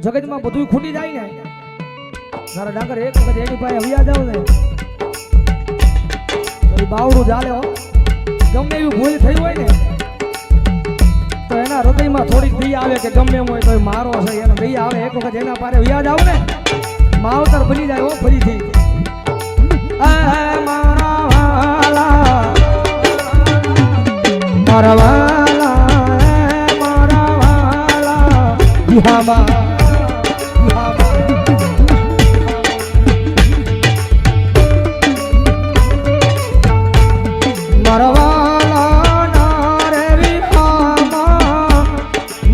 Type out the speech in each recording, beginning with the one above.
જગતમાં બધું ખૂટી જાય ને તારા ડાકર એક વખત એની પાસે હવિયા જાવ ને તો એ બાવડું ચાલે હો. ગમે એવી ભૂલ થઈ હોય ને તો એના હૃદયમાં થોડીક દયા આવે કે ગમે એમ હોય તો મારો છે એનો દયા આવે. એક વખત એના પાસે હવિયા જાવ ને માવતર બની જાય હો ફરીથી. મારા વાલા મારા વાલા બિહામા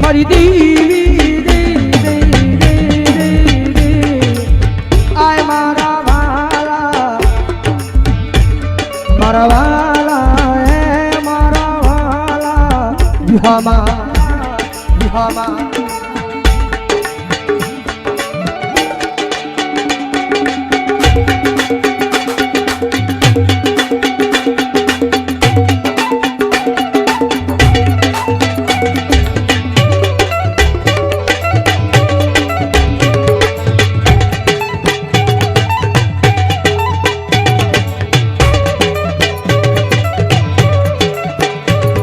મારી દેવી આય મારા વાલા મારા વાલા એ મારા વાલા બિહામા બિહામા.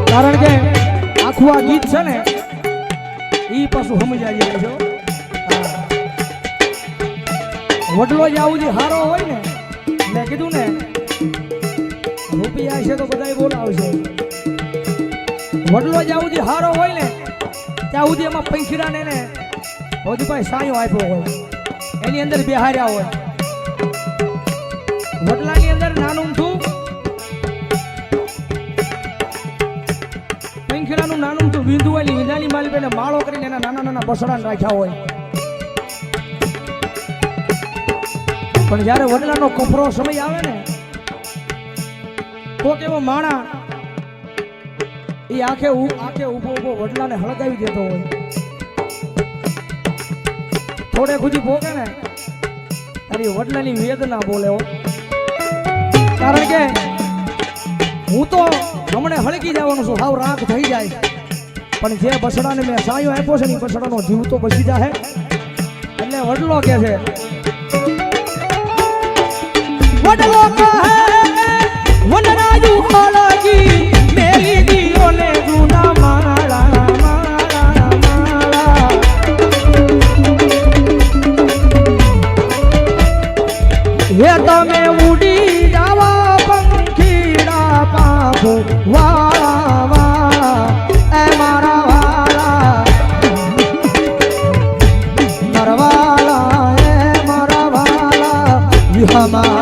કારણ કે આખું આ ગીત છે ને ઈ પાછું સમજાવી જાય છો. વડલો જ આવું જે હારો હોય ને મેં કીધું ને રૂપિયા છે તો બધા બોલાવશે. વડલો જ આવું જે હારો હોય ને ત્યાં સુધી એમાં પંખીડા ને હજી ભાઈ સાયો આપ્યો હોય એની અંદર બેહાર્યા હોય. વડલાની અંદર નાનું છું પંખીડાનું નાનું તો વિંધુ વાળી વિંધાની માલી બેને માળો કરીને એના નાના નાના બસડાને રાખ્યા હોય. પણ જ્યારે વડલાનો કફરો સમય આવે ને તો કેવો માણા એ આખે ઊભો ઊભો વડલાને હળગાવી દેતો હોય. થોડે ખુદી ભોગે ને તારી વડલાની વેદના બોલે હો. કારણ કે હું તો હમણે હળગી જવાનું છું હાવ રાખ થઈ જાય પણ જે બસડાને મેં સાયો આપ્યો છે ને એ બસડાનો જીવ તો બચી જાય. એટલે વડલો કે છે વડલો કહે વનરાજુ હળગી મેલી દીઓને જૂના માળા માળા માળા હે તમે ઉડી જાવા પંખીડા પાંખો વાળા વાળા એ મારા વાળા મારા વાળા એ મારા વાળા વિહામા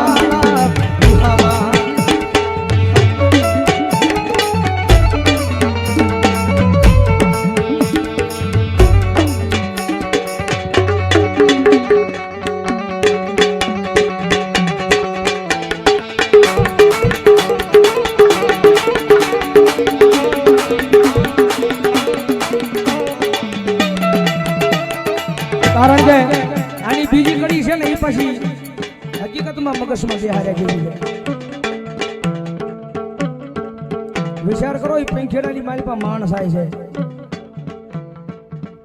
વિહામા. કારણ કે આની બીજી કડી છે ને એ પછી હકીકતમાં મગજમાં બેહાર્યા જેવી છે. વિચાર કરો એ પંખેડાની મારી પાસે માણસ આવે છે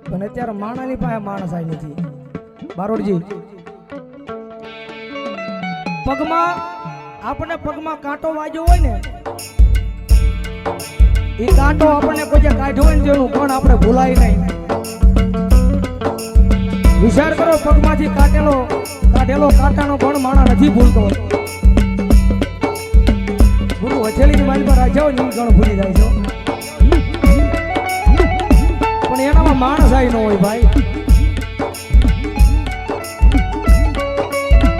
પણ અત્યારે માણાની પાસે માણસ આવી નથી. બારોડજી પગમાં આપણે પગમાં કાંટો વાગ્યો હોય ને એ કાંટો આપણને કોઈ કાઢ્યો હોય ને તેનું પણ આપણે ભૂલાય નહીં. વિચાર કરો પગમાંથી કાઢેલો કાંટાનો પણ માણા નથી ભૂલતો. ગુરુ હથેળીની મારી પર રાખ્યા હોય ને ગણ ભૂલી જાય છે પણ એનામાં માણસ આવી ન હોય ભાઈ.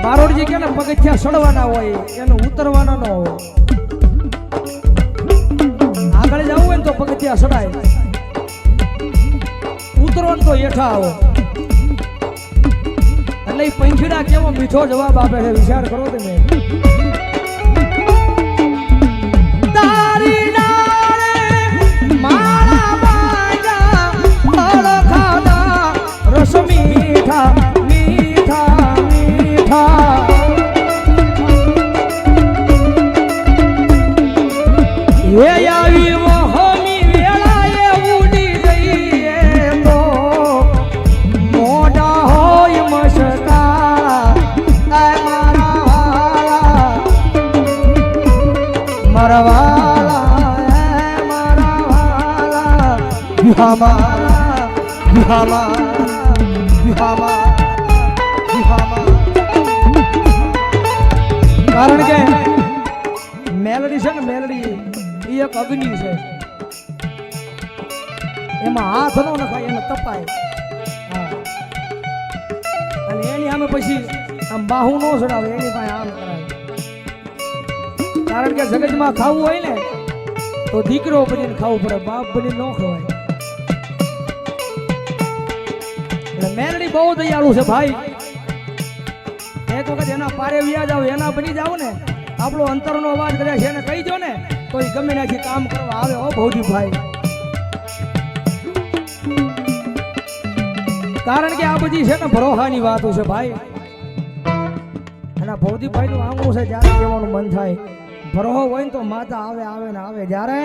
બારોડજી કે ને પગથિયા સડવાના હોય એનું ઉતરવાના ન હોય. આગળ જવું હોય ને તો પગથિયા સડાય ઉતરવાનું તો હેઠા આવો. એટલે પંખીડા કેવો મીઠો જવાબ આપે છે વિચાર કરો તમે. તારી ડાળે માળા બાંધ્યા ફળ ખાધા રસ મીઠા મીઠા મીઠા એ આવી વહમી વેળાએ ઉડી ગઈ તો મોઢા કારણ કે મેલડી છે ને મેલડી એ એક અગ્નિ છે એમાં હાથ નો નખાય એને તપાય અને એની સામે પછી આમ બાહુ નો ચડાવે એની પાસે આમ કરાય કારણ કે જગતમાં ખાવું હોય ને તો દીકરો બનીને ખાવું પડે બાપ બનીને ન ખવાય એટલે મેલડી બહુ દયાળુ છે ભાઈ એક વખત એના પારે વ્યા જાવ એના બની જાવ ને આપણો અંતરનો અવાજ કદાચ એને કહી દો ને તો એ ગમે ત્યાંથી કામ કરવા આવે હો ભૌજી ભાઈ કારણ કે આ બધી છે ને ભરોહાની વાતો છે ભાઈ અને ભૌજીભાઈ નું આંગણું છે જ્યારે કહેવાનું મન થાય ભરોહો હોય ને તો માતા આવે આવે ને આવે જ્યારે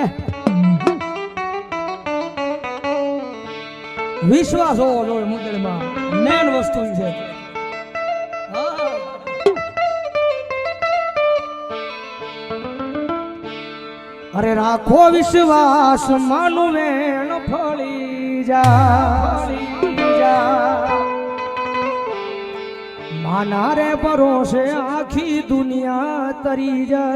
વિશ્વાસ હોવો જોઈએ મુંદડીમાં મેન વસ્તુ છે અરે રાખો વિશ્વાસ માનું વેણ ફળી જા માના રે ભરોસે આખી દુનિયા તરી જા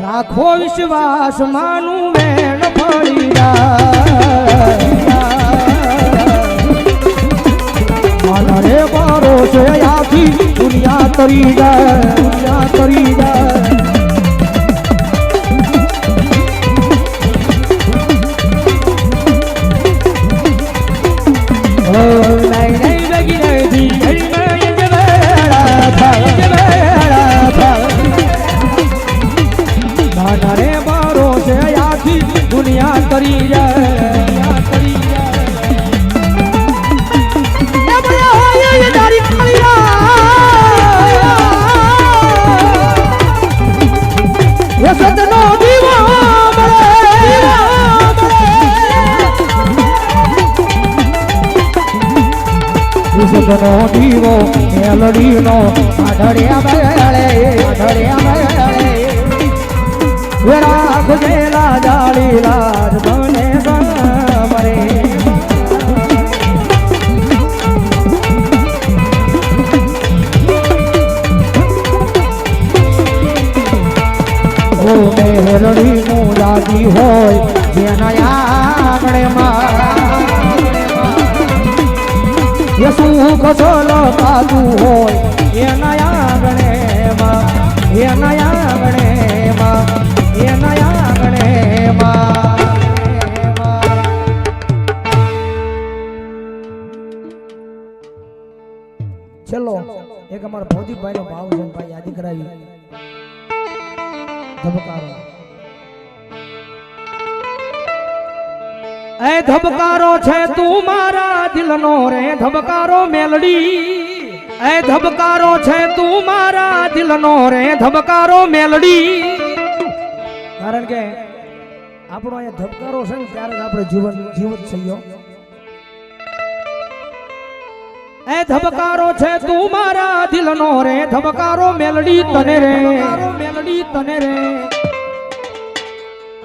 રાખો વિશ્વાસ માનું વેણ ફળી જા માના રે ભરોસે આખી દુનિયા તરી જા તરી જા દુનિયા તરી જાય તરી જાય સતનો દીવો સતનો દીવો મેલડીનો આઢળ્યા રાખજેલા જાળી લાજ બને સામરે ઓ મેલડી નું લાગી હોય જેના આંગણે સુખ સલો કાતું હોય એના આંગણે ચલો એક અમારા ભૌતિકભાઈ નો ભાવ છે ભાઈ યાદી કરાવી ધબકારો એ ધબકારો છે તું મારા દિલનો રે ધબકારો મેલડી એ ધબકારો છે તું મારા દિલનો રે ધબકારો મેલડી કારણ કે આપણો અહીંયા ધબકારો છે ને ત્યારે જ આપણે જીવત થયો એ ધબકારો છે તું મારા દિલનો રે ધબકારો મેલડી તને રે મેલડી તને રે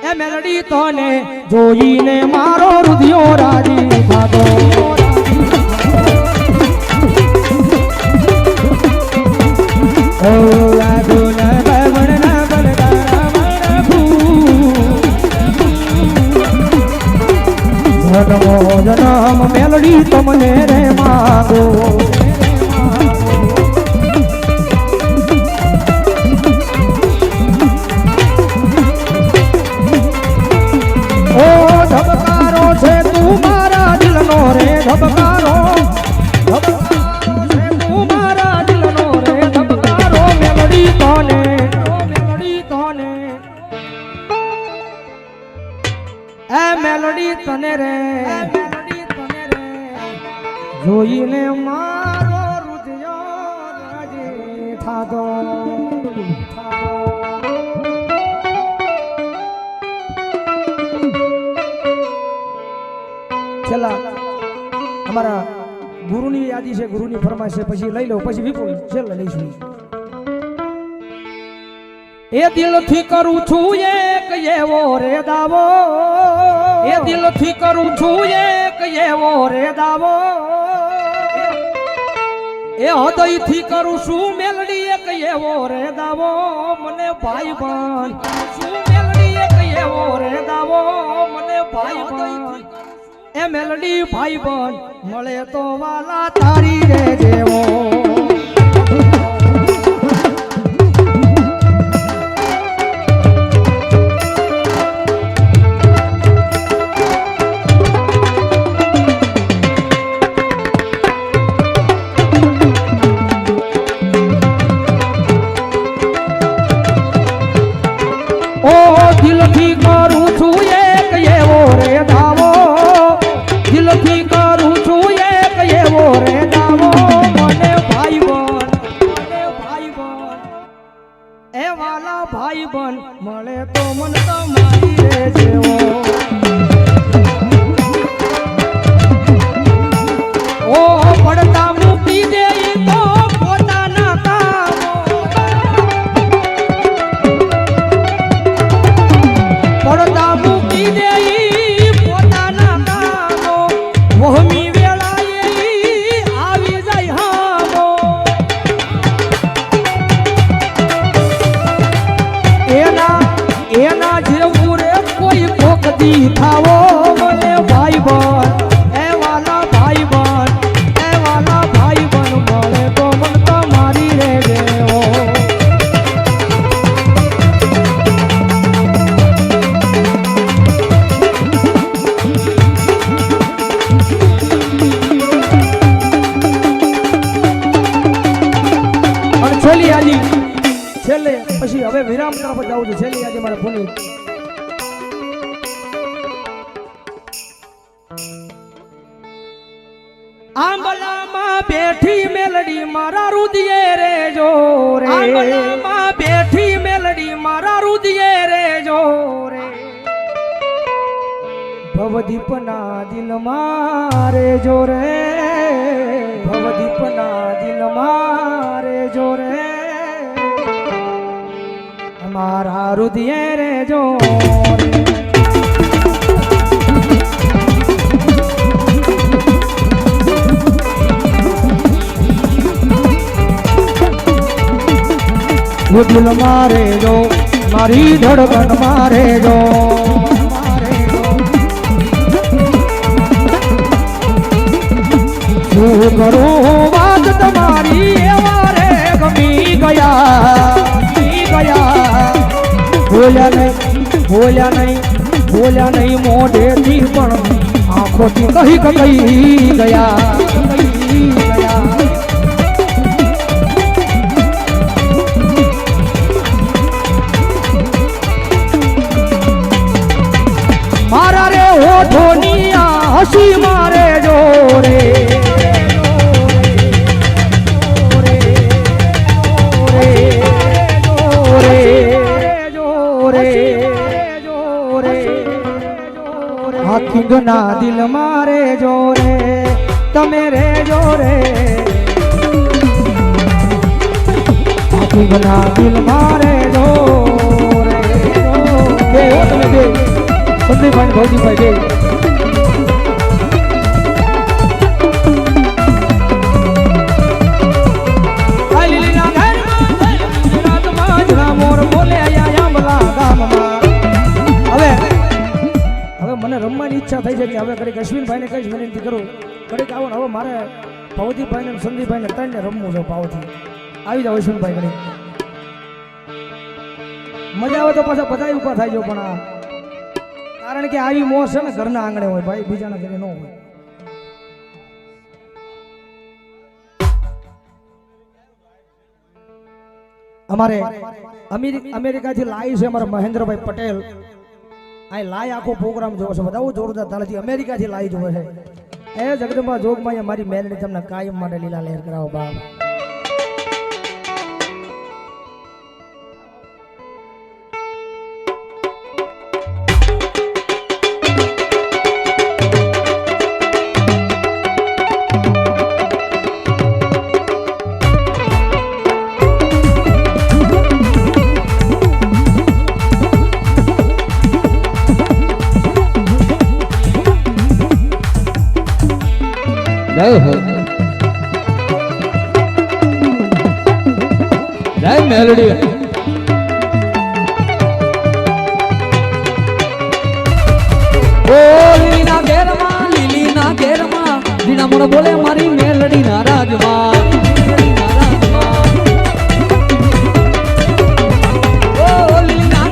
એ મેલડી તને જોઈને મારો હૃદયો રાજી થાતો જન્મ મેલડી તમને રે માગો ઓ ધબકારો છે તું મારા દિલનો રે ધબકારો છે તું મારા દિલનો રે ધબકારો મેલડી તને એ મેલડી તને રે જોઈને મારો હૃદયો રાજી થાતો છેલ્લા અમારા ગુરુની યાદી છે ગુરુની ફરમાઈશ છે પછી લઈ લો પછી વિપુલ છેલ્લે લઈશું એ દિલથી કરું છું એક એવો રે દાવો એ દિલથી કરું છું એક એવો રે દાવો એ હૃદયથી કરું છું મેલડી એક એવો રે દાવો મને ભાઈ બન શું મેલડી એક એવો રે દાવો મને ભાઈ બન એ મેલડી ભાઈ બન મળે તો વાલા તારી રે જેવો દિલથી કરું છું એક એવો રે દાવો દિલથી કરું છું એક એવો રે દાવો મને ભાઈ બન એ વાલા ભાઈ બન મળે તો મન તમારી રે જેવો ઓ પડતા મૂકી દે તો પોતાના કામો પડતા મૂકી દે પોતાના કામો વહમી વેળાએ આવી જાય હામો એના જેવું રે કોઈ ભોગતી થાવો મને ભાઈ બન એ વાલા ભાઈ બન એ વાલા ભાઈ બન મળે તો મન તમારી રે જેવો છેલ્લી આજી છેલ્લે પછી હવે વિરામ તરફ જાઉં છું છેલ્લી આજે મારા પુનિત આંબલામાં બેઠી મેલડી મારા રુદિયે રે જો રે આંબલામાં બેઠી મેલડી મારા રુદિયે રે જો રે ભવદીપના દિલમાં રે જો રે ભવદીપના દિલમાં રે જો રે અમારા રુદિયે રે જો દિલ મારે જો મારી ધડકન મારે જો શું કરું વાત તમારી એવા રે ગમી ગયા બોલ્યા નહીં મોઢેથી પણ આંખોથી કહી ગયા મારા રે હોઠોની આ હસી મારે જોરે ના દિલ મારે જોરે તમે રે જોરે ના દિલ મારે જોરે બે તમે બે સંદીપભાઈ ભૌજીભાઈ બે મને રમવાની ઈચ્છા થઈ છે કે હવે કડીક અશ્વિનભાઈને કઈ વિનંતી કરું કડીક આવો હવે મારે ભવદીપભાઈને અને સંદીપભાઈને ત્રણને રમવું છે ભાવથી આવી જાવ અશ્વિનભાઈ કડીક મજા આવે તો પાછા બધા ઉભા થાય જો પણ આ કારણ કે આવી મોજ છે ને ઘરના આંગણે હોય ભાઈ બીજાના ઘરે ન હોય અમારે અમેરિકાથી લાઈવ છે અમારા મહેન્દ્રભાઈ પટેલ આ લાઈ આખો પ્રોગ્રામ જોવો છે બધા જોરદાર તાલથી અમેરિકાથી લાઈ જોવે છે એ જગદંબા જોગમાં મારી મેલડી તમને કાયમ માટે લીલા લહેર કરાવો બાપ જય હો જય મેલડી ઓ લીલીના ઘેરમાં લીલીના ઘેરમાં જીના મોણ બોલે મારી મેલડી ના રાજમાં ઓ લીલીના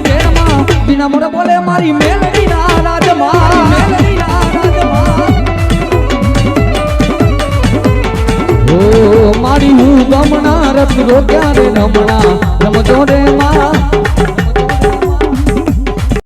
ઘેરમાં જીના મોણ બોલે મારી મેલડી ના રાજમાં મેલડી ના રાજમાં ઓ મારી હું ગમના રત રોક્યા રે નમણા રમજો રે